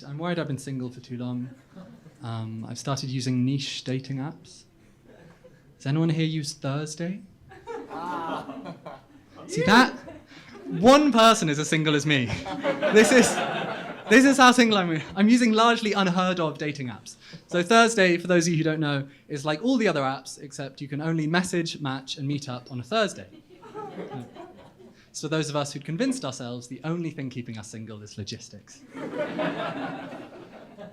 I'm worried I've been single for too long. I've started using niche dating apps. Does anyone here use Thursday? See that? One person is as single as me. This is how single I'm. I'm using largely unheard of dating apps. So Thursday, for those of you who don't know, is like all the other apps, except you can only message, match, and meet up on a Thursday. So those of us who'd convinced ourselves the only thing keeping us single is logistics.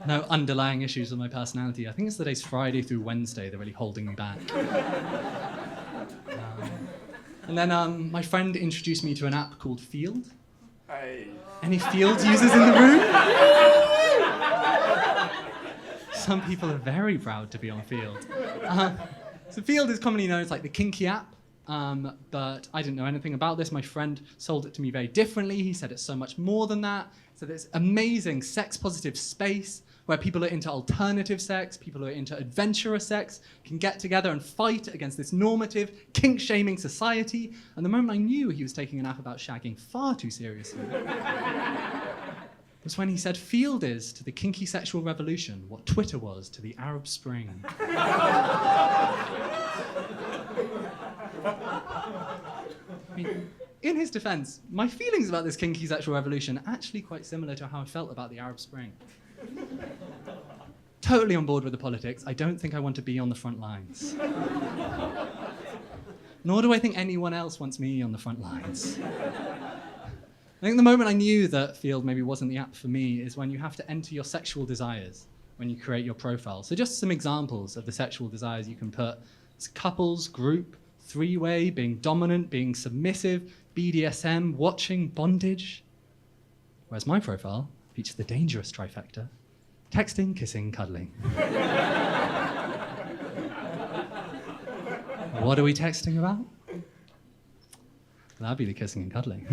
No underlying issues with my personality. I think it's the days Friday through Wednesday that are really holding me back. And then my friend introduced me to an app called Field. Hey. Any Field users in the room? Some people are very proud to be on Field. So Field is commonly known as like the kinky app, but I didn't know anything about this. My friend sold it to me very differently. He said it's so much more than that. So this amazing sex-positive space where people are into alternative sex, people who are into adventurous sex, can get together and fight against this normative, kink-shaming society. And the moment I knew he was taking an app about shagging far too seriously was when he said Field is to the kinky sexual revolution what Twitter was to the Arab Spring. I mean, in his defense, my feelings about this kinky sexual revolution are actually quite similar to how I felt about the Arab Spring. Totally on board with the politics. I don't think I want to be on the front lines. Nor do I think anyone else wants me on the front lines. I think the moment I knew that Field maybe wasn't the app for me is when you have to enter your sexual desires when you create your profile. So just some examples of the sexual desires you can put. It's couples, group, three-way, being dominant, being submissive, BDSM, watching, bondage. Whereas my profile features the dangerous trifecta: texting, kissing, cuddling. What are we texting about? That'd be the kissing and cuddling.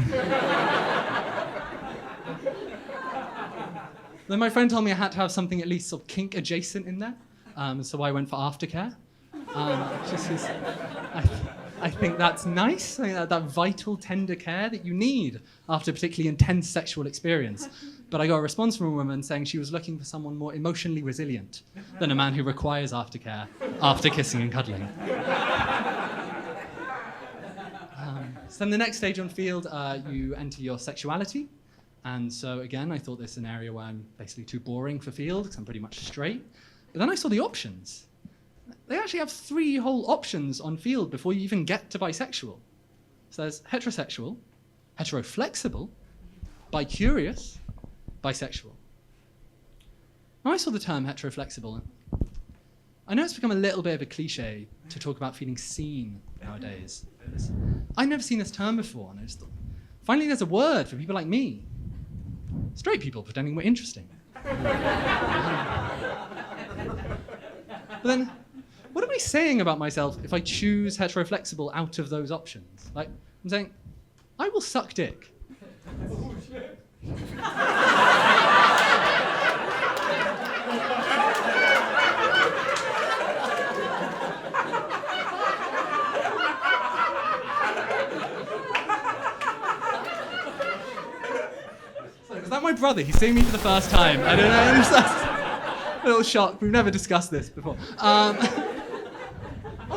Then my friend told me I had to have something at least sort of kink adjacent in there, so I went for aftercare. I think that's nice. I think that vital, tender care that you need after a particularly intense sexual experience. But I got a response from a woman saying she was looking for someone more emotionally resilient than a man who requires aftercare after kissing and cuddling. So then the next stage on Field, you enter your sexuality. And so again, I thought this is an area where I'm basically too boring for Field because I'm pretty much straight. But then I saw the options. They actually have 3 whole options on Field before you even get to bisexual. So there's heterosexual, heteroflexible, bicurious, bisexual. Now I saw the term heteroflexible. I know it's become a little bit of a cliche to talk about feeling seen nowadays. I've never seen this term before, and I just thought, finally there's a word for people like me. Straight people pretending we're interesting. But then, what am I saying about myself if I choose heteroflexible out of those options? Like, I'm saying, I will suck dick. Oh, shit. Is that my brother? He's seeing me for the first time. I don't know. I'm just a little shocked. We've never discussed this before. I'll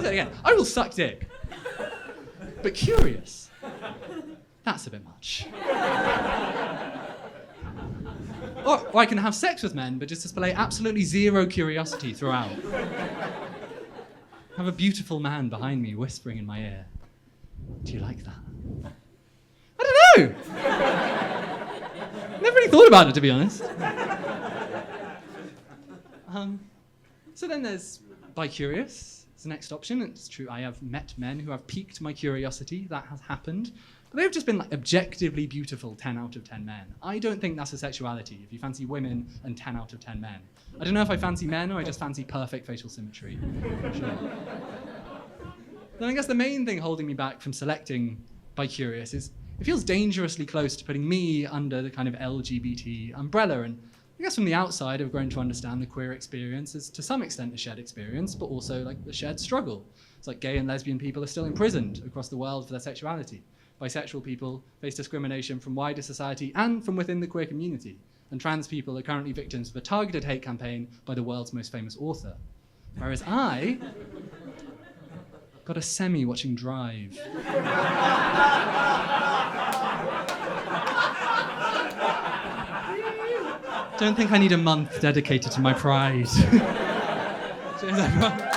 say it again. I will suck dick. But curious, that's a bit much. Or I can have sex with men, but just display absolutely zero curiosity throughout. Have a beautiful man behind me whispering in my ear. Do you like that? I don't know. Never really thought about it, to be honest. So then there's bicurious. It's the next option. It's true, I have met men who have piqued my curiosity. That has happened. But they've just been like objectively beautiful 10 out of 10 men. I don't think that's a sexuality if you fancy women and 10 out of 10 men. I don't know if I fancy men or I just fancy perfect facial symmetry. Sure. Then I guess the main thing holding me back from selecting bicurious is it feels dangerously close to putting me under the kind of LGBT umbrella. And I guess from the outside, I've grown to understand the queer experience as to some extent a shared experience, but also like the shared struggle. It's like gay and lesbian people are still imprisoned across the world for their sexuality. Bisexual people face discrimination from wider society and from within the queer community. and trans people are currently victims of a targeted hate campaign by the world's most famous author. Whereas I got a semi watching Drive. Don't think I need a month dedicated to my pride. Cheers, everyone.